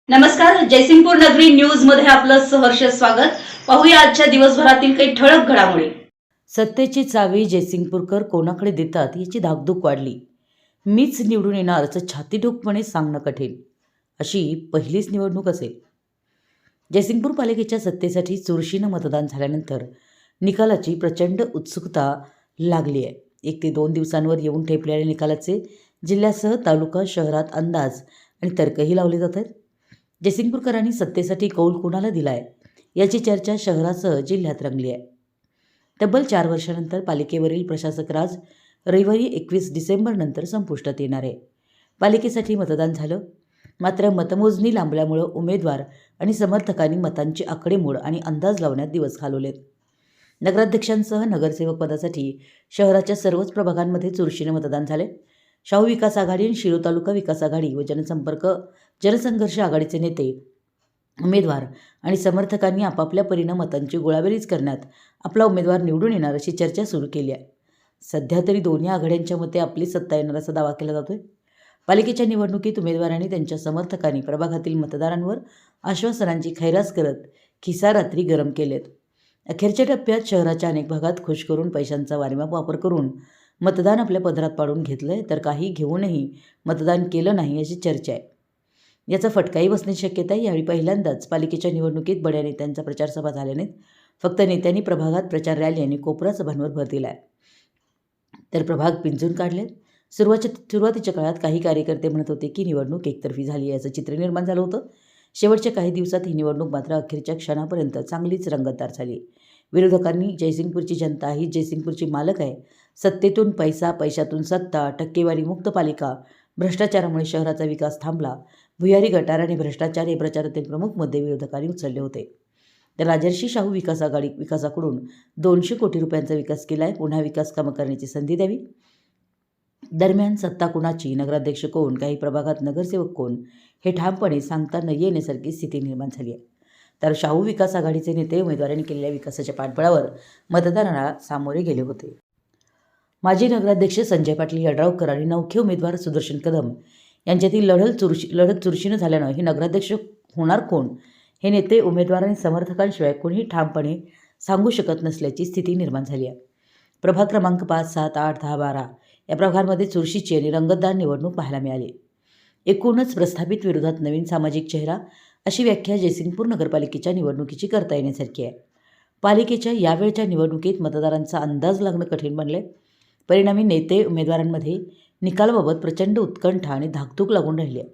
नमस्कार, जयसिंगपूर नगरी न्यूज मध्ये आपलं सहर्ष स्वागत। पाहूया आजच्या दिवसभरातील काही ठळक घडामोडी। सत्तेची चावी जयसिंगपूरकर कोणाकडे देतात याची धाकधूक वाढली। मीच निवडून येणार असं छातीठोकपणे सांगणं कठीण, अशी पहिलीच निवडणूक असेल। जयसिंगपूर पालिकेच्या सत्तेसाठी चुरशीनं मतदान झाल्यानंतर निकालाची प्रचंड उत्सुकता लागली आहे। 1 ते 2 दिवसांवर येऊन ठेपलेल्या निकालाचे जिल्ह्यासह तालुका शहरात अंदाज आणि तर्कही लावले जात आहेत। जयसिंगपूरकरांनी सत्तेसाठी कौल कोणाला दिलाय याची चर्चा शहरासह जिल्ह्यात रंगली आहे। तब्बल 4 वर्षांनंतर पालिकेवरील प्रशासक राज रविवारी 21 डिसेंबरनंतर संपुष्टात येणार आहे। पालिकेसाठी मतदान झालं, मात्र मतमोजणी लांबल्यामुळे उमेदवार आणि समर्थकांनी मतांची आकडेमोड आणि अंदाज लावण्यात दिवस घालवलेत। नगराध्यक्षांसह नगरसेवक पदासाठी शहराच्या सर्वच प्रभागांमध्ये चुरशीने मतदान झाले। शाहू विकास आघाडी आणि शिरो तालुका विकास आघाडी व जनसंघर्ष आघाडीचे नेते, उमेदवार आणि समर्थकांनी आपापल्या परीनं मतांची गोळाबेरीज करण्यात आपला उमेदवार निवडून येणार अशी चर्चा सुरू केली आहे। सध्या तरी दोन्ही आघाड्यांच्या मते आपली सत्ता येणार असा दावा केला जातोय। पालिकेच्या निवडणुकीत उमेदवारांनी त्यांच्या समर्थकांनी प्रभागातील मतदारांवर आश्वासनांची खैरास करत खिसा रात्री गरम केलेत। अखेरच्या टप्प्यात शहराच्या अनेक भागात खुश करून पैशांचा वारेमाप वापर करून मतदान आपल्या पदरात पाडून घेतलंय, तर काही घेऊनही मतदान केलं नाही अशी चर्चा आहे। याचा फटकाही बसण्याची शक्यता आहे। यावेळी पहिल्यांदाच पालिकेच्या निवडणुकीत बड्या नेत्यांचा प्रचारसभा झाल्या नाहीत। फक्त नेत्यांनी प्रभागात प्रचार रॅली आणि कोपरा सभांवर भर दिलाय, तर प्रभाग पिंजून काढलेत। सुरुवातीच्या काळात काही कार्यकर्ते म्हणत होते की निवडणूक एकतर्फी झाली आहे, असं चित्र निर्माण झालं होतं। शेवटच्या काही दिवसात ही निवडणूक मात्र अखेरच्या क्षणापर्यंत चांगलीच रंगतदार झाली। विरोधकांनी जयसिंगपूरची जनता ही जयसिंगपूरची मालक आहे, सत्तेतून पैसा, पैशातून सत्ता, टक्केवारी मुक्त पालिका, भ्रष्टाचारामुळे शहराचा विकास थांबला, भुयारी गटार आणि भ्रष्टाचार हे प्रचारातील प्रमुख मुद्दे विरोधकांनी उचलले होते। तर राजर्षी शाहू विकास आघाडी विकासाकडून 200 कोटी रुपयांचा विकास केला आहे। पुन्हा विकास कामं करण्याची संधी द्यावी। दरम्यान सत्ता कुणाची, नगराध्यक्ष कोण, काही प्रभागात नगरसेवक कोण हे ठामपणे सांगता न येण्यासारखी स्थिती निर्माण झाली आहे। तर शाहू विकास आघाडीचे नेते उमेदवारांनी केलेल्या विकासाच्या पाठबळावर मतदानाला सामोरे गेले होते। माजी नगराध्यक्ष संजय पाटील यड्रावकर आणि नौखे उमेदवार सुदर्शन कदम यांच्यातील लढत चुरशीनं झाल्यानं हे नगराध्यक्ष होणार कोण हे नेते, उमेदवार आणि समर्थकांशिवाय कोणीही ठामपणे सांगू शकत नसल्याची स्थिती निर्माण झाली आहे। प्रभाग क्रमांक 5, 7, 8, 10, 12 या प्रभागांमध्ये चुरशीची आणि रंगतदार निवडणूक पाहायला मिळाली। एकूणच प्रस्थापित विरोधात नवीन सामाजिक चेहरा अशी व्याख्या जयसिंगपूर नगरपालिकेच्या निवडणुकीची करता येण्यासारखी आहे। पालिकेच्या यावेळच्या निवडणुकीत मतदारांचा अंदाज लागणं कठीण बनले। परिणामी नेते उमेदवारांमध्ये निकालाबाबत प्रचंड उत्कंठा आणि धाकधूक लागून राहिली आहे।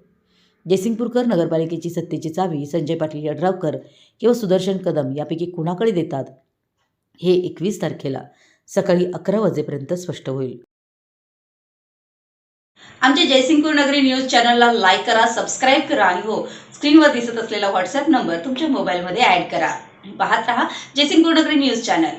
जयसिंगपूरकर नगरपालिकेची सत्तेची चावी संजय पाटील यड्रावकर किंवा सुदर्शन कदम यापैकी कुणाकडे देतात हे 21 तारखेला सकाळी 11 वाजेपर्यंत स्पष्ट होईल। आमच्या जयसिंगपूर नगरी न्यूज चॅनलला लाईक करा, सबस्क्राईब करा आणि हो, स्क्रीनवर दिसत असलेला व्हॉट्सअप नंबर तुमच्या मोबाईलमध्ये ॲड करा। पाहत रहा जयसिंगपूर नगरी न्यूज चॅनल।